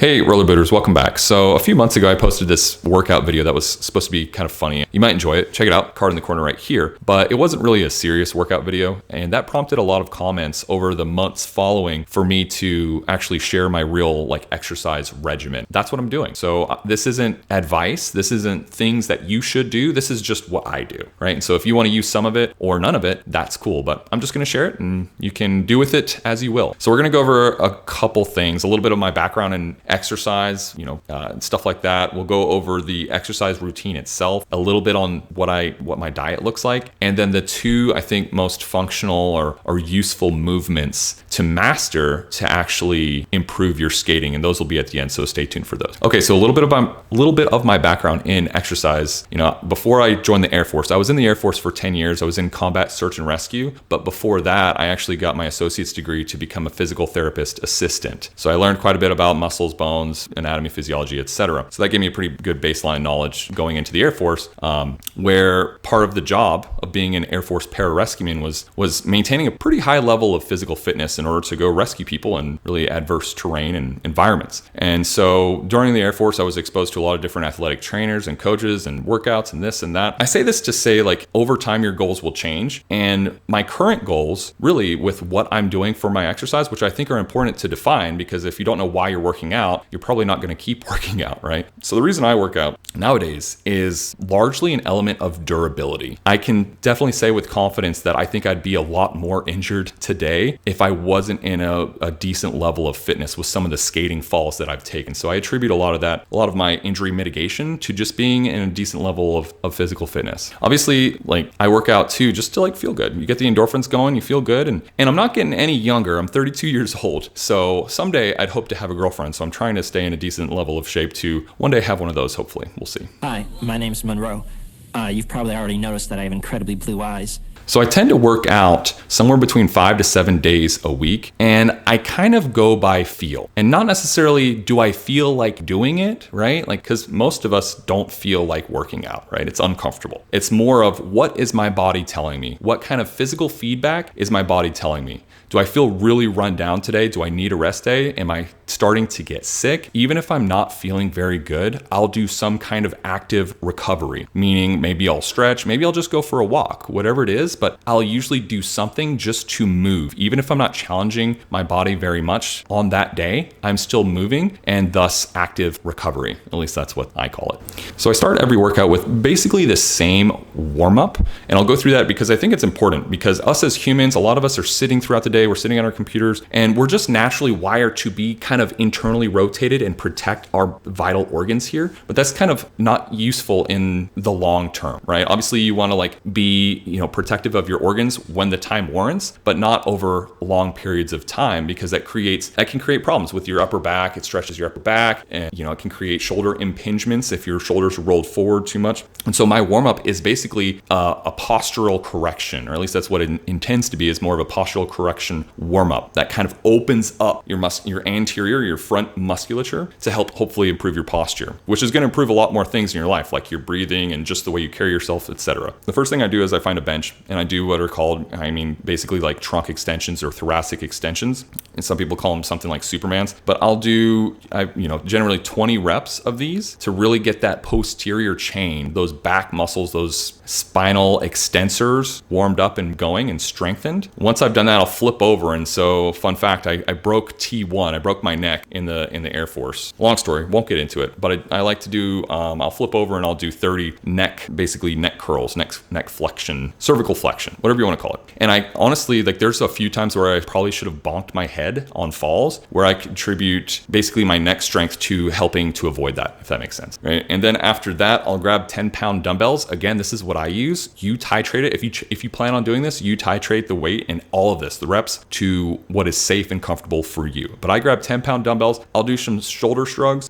Hey rollerboaters, welcome back. So a few months ago I posted this workout video that was supposed to be kind of funny. You might enjoy it. Check it out, card in the corner right here. But it wasn't really a serious workout video, and that prompted a lot of comments over the months following for me to actually share my real exercise regimen. That's what I'm doing. So this isn't advice, this isn't things that you should do, this is just what I do, right? And so if you want to use some of it or none of it, that's cool, but I'm just going to share it and you can do with it as you will. So we're going to go over a couple things, a little bit of my background in exercise, and stuff like that. We'll go over the exercise routine itself, a little bit on what my diet looks like, and then the two, I think, most functional or useful movements to master to actually improve your skating, and those will be at the end, so stay tuned for those. Okay, so a little bit of my background in exercise. Before I joined the Air Force, I was in the Air Force for 10 years. I was in combat search and rescue, but before that, I actually got my associate's degree to become a physical therapist assistant. So I learned quite a bit about muscles, bones, anatomy, physiology, etc. So that gave me a pretty good baseline knowledge going into the Air Force, where part of the job of being an Air Force pararescueman was maintaining a pretty high level of physical fitness in order to go rescue people in really adverse terrain and environments. And so during the Air Force, I was exposed to a lot of different athletic trainers and coaches and workouts and this and that. I say this to say, over time, your goals will change. And my current goals, really with what I'm doing for my exercise, which I think are important to define, because if you don't know why you're working out, you're probably not going to keep working out, right? So the reason I work out nowadays is largely an element of durability. I can definitely say with confidence that I think I'd be a lot more injured today if I wasn't in a decent level of fitness with some of the skating falls that I've taken. So I attribute a lot of my injury mitigation to just being in a decent level of physical fitness. Obviously, I work out too just to feel good. You get the endorphins going, you feel good, and I'm not getting any younger. I'm 32 years old. So someday I'd hope to have a girlfriend. So I'm trying to stay in a decent level of shape to one day have one of those, hopefully. We'll see. Hi, my name's Monroe. You've probably already noticed that I have incredibly blue eyes. So I tend to work out somewhere between 5 to 7 days a week, and I kind of go by feel. And not necessarily do I feel like doing it, right? Because most of us don't feel like working out, right? It's uncomfortable. It's more of, what is my body telling me? What kind of physical feedback is my body telling me? Do I feel really run down today? Do I need a rest day? Am I starting to get sick? Even if I'm not feeling very good, I'll do some kind of active recovery, meaning maybe I'll stretch, maybe I'll just go for a walk, whatever it is, but I'll usually do something just to move. Even if I'm not challenging my body very much on that day, I'm still moving, and thus active recovery. At least that's what I call it. So I start every workout with basically the same warm-up, and I'll go through that because I think it's important, because us as humans, a lot of us are sitting throughout the day, we're sitting on our computers, and we're just naturally wired to be kind of internally rotated and protect our vital organs here. But that's kind of not useful in the long term, right? Obviously, you want to be, protective of your organs when the time warrants, but not over long periods of time, because that can create problems with your upper back. It stretches your upper back, and it can create shoulder impingements if your shoulders are rolled forward too much. And so my warm-up is basically a postural correction, or at least that's what it intends to be, is more of a postural correction warm-up that kind of opens up your anterior, your front musculature, to help hopefully improve your posture, which is going to improve a lot more things in your life, like your breathing and just the way you carry yourself, etc. The first thing I do is I find a bench, and I do what are called, basically trunk extensions or thoracic extensions, and some people call them something like Superman's, but I'll do generally 20 reps of these to really get that posterior chain, those back muscles, those spinal extensors warmed up and going and strengthened. Once I've done that, I'll flip over. And so, fun fact, I broke T1. I broke my neck in the Air Force. Long story, won't get into it, but I like to do, I'll flip over and I'll do 30 neck curls, neck flexion, cervical flexion, whatever you want to call it. And I honestly, there's a few times where I probably should have bonked my head on falls, where I contribute basically my neck strength to helping to avoid that, if that makes sense, right? And then after that, I'll grab 10-pound dumbbells. Again, this is what I use. You titrate it. If you plan on doing this, you titrate the weight and all of this, the reps, to what is safe and comfortable for you. But I grab 10-pound dumbbells. I'll do some shoulder shrugs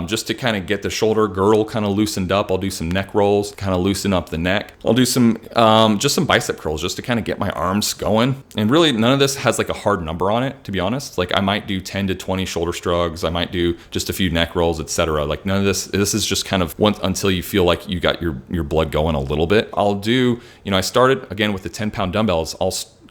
just to kind of get the shoulder girdle kind of loosened up. I'll do some neck rolls, kind of loosen up the neck. I'll do some just some bicep curls just to kind of get my arms going. And really, none of this has a hard number on it, to be honest. I might do 10 to 20 shoulder shrugs. I might do just a few neck rolls, etc. None of this is just kind of until you feel like you got your blood going a little bit. I'll do, I started again with the 10-pound dumbbells.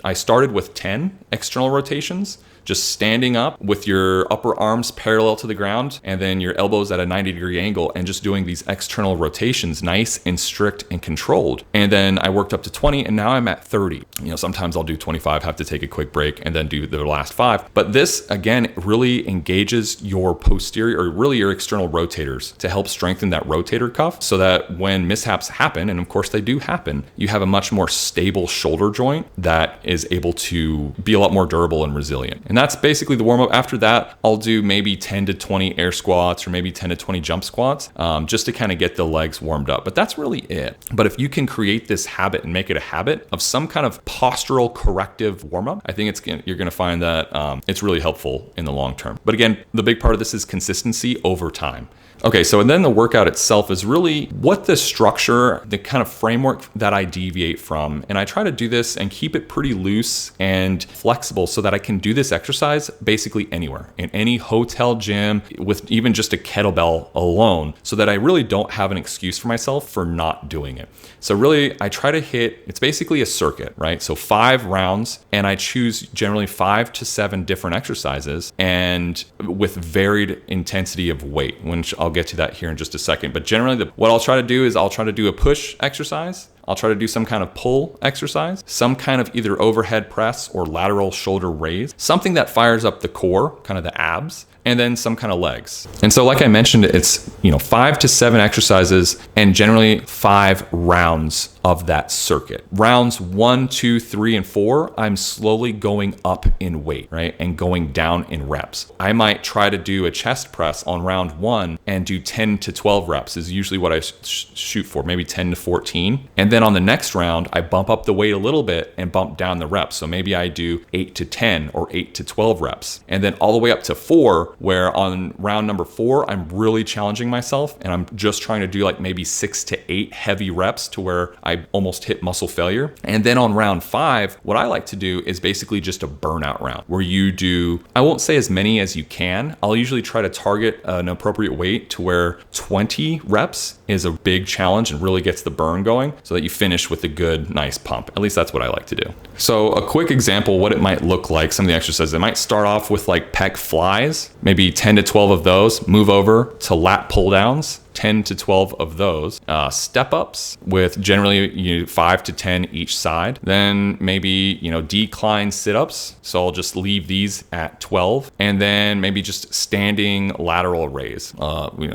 I started with 10 external rotations just standing up with your upper arms parallel to the ground and then your elbows at a 90-degree angle and just doing these external rotations, nice and strict and controlled. And then I worked up to 20 and now I'm at 30. Sometimes I'll do 25, have to take a quick break and then do the last 5. But this, again, really engages your posterior or really your external rotators to help strengthen that rotator cuff so that when mishaps happen, and of course they do happen, you have a much more stable shoulder joint that is able to be a lot more durable and resilient. And that's basically the warm up. After that, I'll do maybe 10 to 20 air squats or maybe 10 to 20 jump squats just to kind of get the legs warmed up. But that's really it. But if you can create this habit and make it a habit of some kind of postural corrective warm up, I think you're going to find that it's really helpful in the long term. But again, the big part of this is consistency over time. Okay, so then the workout itself is really what the structure, the kind of framework that I deviate from. And I try to do this and keep it pretty loose and flexible so that I can do this exercise basically anywhere, in any hotel gym, with even just a kettlebell alone, so that I really don't have an excuse for myself for not doing it. So really, I try to hit, it's basically a circuit, right? So 5 rounds, and I choose generally 5 to 7 different exercises and with varied intensity of weight, which I'll get to that here in just a second. But generally, what I'll try to do is I'll try to do a push exercise. I'll try to do some kind of pull exercise, some kind of either overhead press or lateral shoulder raise, something that fires up the core, kind of the abs, and then some kind of legs. And so like I mentioned, it's 5 to 7 exercises and generally 5 rounds of that circuit. Rounds 1, 2, 3, and 4, I'm slowly going up in weight, right? And going down in reps. I might try to do a chest press on round 1 and do 10 to 12 reps is usually what I shoot for, maybe 10 to 14. And then on the next round, I bump up the weight a little bit and bump down the reps. So maybe I do 8 to 10 or 8 to 12 reps. And then all the way up to 4, where on round number 4, I'm really challenging myself and I'm just trying to do like maybe 6 to 8 heavy reps to where I almost hit muscle failure. And then on round 5, what I like to do is basically just a burnout round where you do, I won't say as many as you can. I'll usually try to target an appropriate weight to where 20 reps is a big challenge and really gets the burn going so that you finish with a good, nice pump. At least that's what I like to do. So a quick example, what it might look like, some of the exercises, it might start off with like pec flies, maybe 10 to 12 of those, move over to lat pull downs, 10 to 12 of those, step ups with generally 5 to 10 each side, then maybe decline sit-ups, so I'll just leave these at 12, and then maybe just standing lateral raise,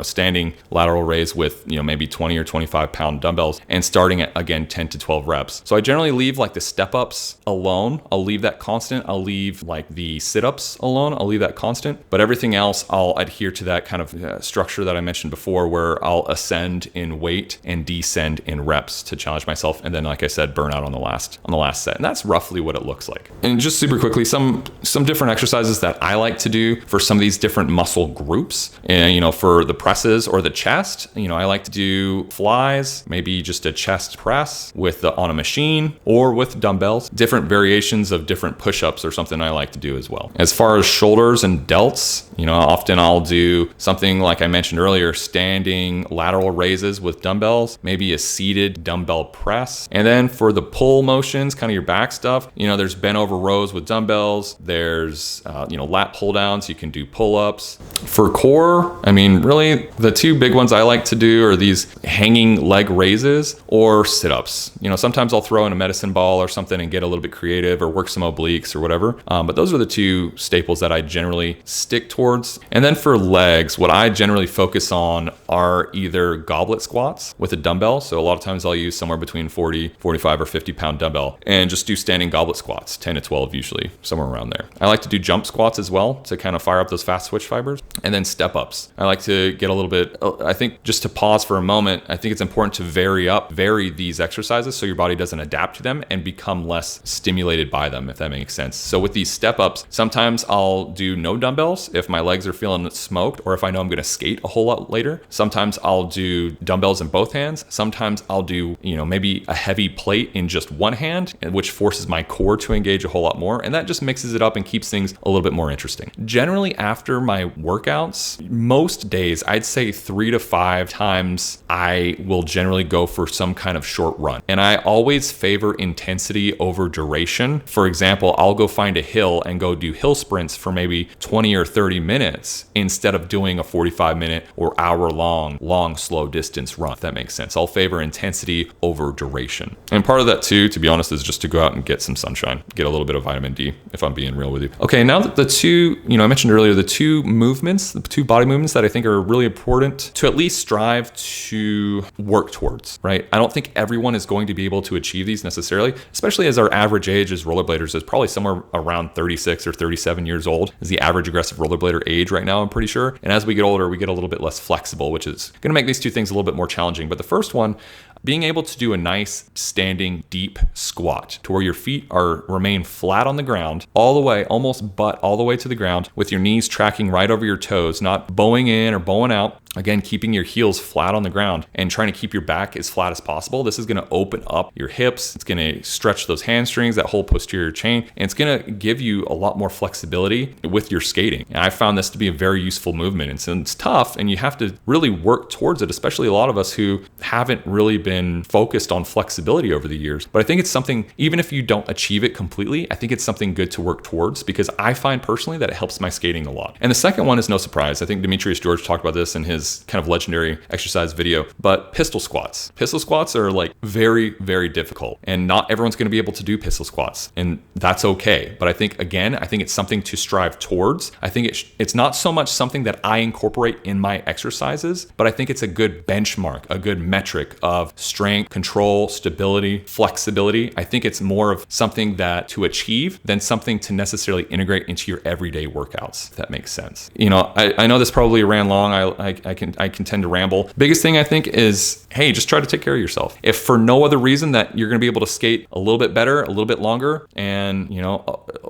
standing lateral raise with maybe 20 or 25 pound dumbbells, and starting at again 10 to 12 reps. So I generally leave like the step ups alone, I'll leave that constant. I'll leave like the sit-ups alone, I'll leave that constant, but everything else I'll adhere to that kind of structure that I mentioned before, where I'll ascend in weight and descend in reps to challenge myself, and then like I said, burn out on the last set. And that's roughly what it looks like. And just super quickly, some different exercises that I like to do for some of these different muscle groups. And for the presses or the chest, I like to do flies, maybe just a chest press on a machine or with dumbbells, different variations of different push-ups or something I like to do as well. As far as shoulders and delts, often I'll do something like I mentioned earlier, standing lateral raises with dumbbells, maybe a seated dumbbell press. And then for the pull motions, kind of your back stuff, there's bent over rows with dumbbells, there's lat pull downs, you can do pull-ups. For core, really the two big ones I like to do are these hanging leg raises or sit-ups. Sometimes I'll throw in a medicine ball or something and get a little bit creative or work some obliques or whatever. But those are the two staples that I generally stick towards. And then for legs, what I generally focus on are either goblet squats with a dumbbell. So a lot of times I'll use somewhere between 40, 45 or 50 pound dumbbell and just do standing goblet squats, 10 to 12 usually, somewhere around there. I like to do jump squats as well to kind of fire up those fast twitch fibers. And then step ups. I like to get a little bit, I think just to pause for a moment, I think it's important to vary these exercises so your body doesn't adapt to them and become less stimulated by them, if that makes sense. So with these step ups, sometimes I'll do no dumbbells if my legs are feeling smoked or if I know I'm going to skate a whole lot later. Sometimes Sometimes I'll do dumbbells in both hands. Sometimes I'll do, maybe a heavy plate in just one hand, which forces my core to engage a whole lot more. And that just mixes it up and keeps things a little bit more interesting. Generally, after my workouts, most days, I'd say 3 to 5 times, I will generally go for some kind of short run. And I always favor intensity over duration. For example, I'll go find a hill and go do hill sprints for maybe 20 or 30 minutes instead of doing a 45-minute or hour-long, slow distance run, if that makes sense. I'll favor intensity over duration. And part of that too, to be honest, is just to go out and get some sunshine, get a little bit of vitamin D, if I'm being real with you. Okay, now that the two, I mentioned earlier, the two body movements that I think are really important to at least strive to work towards, right? I don't think everyone is going to be able to achieve these necessarily, especially as our average age as rollerbladers is probably somewhere around 36 or 37 years old is the average aggressive rollerblader age right now, I'm pretty sure. And as we get older, we get a little bit less flexible, which is going to make these two things a little bit more challenging. But the first one, being able to do a nice standing deep squat to where your feet remain flat on the ground all the way, almost butt all the way to the ground, with your knees tracking right over your toes, not bowing in or bowing out. Again, keeping your heels flat on the ground and trying to keep your back as flat as possible. This is going to open up your hips. It's going to stretch those hamstrings, that whole posterior chain, and it's going to give you a lot more flexibility with your skating. And I found this to be a very useful movement. And so it's tough, and you have to really work towards it, especially a lot of us who haven't really been focused on flexibility over the years. But I think it's something, even if you don't achieve it completely, I think it's something good to work towards, because I find personally that it helps my skating a lot. And the second one is no surprise. I think Demetrius George talked about this in his kind of legendary exercise video, but pistol squats. Pistol squats are like very, very difficult, and not everyone's going to be able to do pistol squats, and that's okay. But I think it's something to strive towards. I think it's not so much something that I incorporate in my exercises, but I think it's a good benchmark, a good metric of strength, control, stability, flexibility. I think it's more of something that to achieve than something to necessarily integrate into your everyday workouts, if that makes sense. I know this probably ran long. I can tend to ramble. Biggest thing I think is, hey, just try to take care of yourself. If for no other reason that you're going to be able to skate a little bit better, a little bit longer, and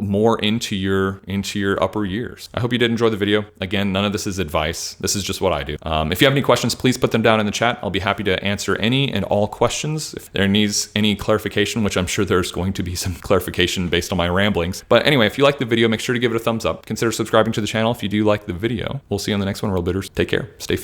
more into your upper years. I hope you did enjoy the video. Again, none of this is advice. This is just what I do. If you have any questions, please put them down in the chat. I'll be happy to answer any and all questions. If there needs any clarification, which I'm sure there's going to be some clarification based on my ramblings. But anyway, if you like the video, make sure to give it a thumbs up. Consider subscribing to the channel if you do like the video. We'll see you on the next one, Roll Bitters. Take care. Stay fit.